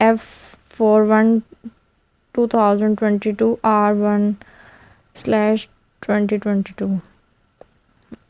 F41/2022R1/2022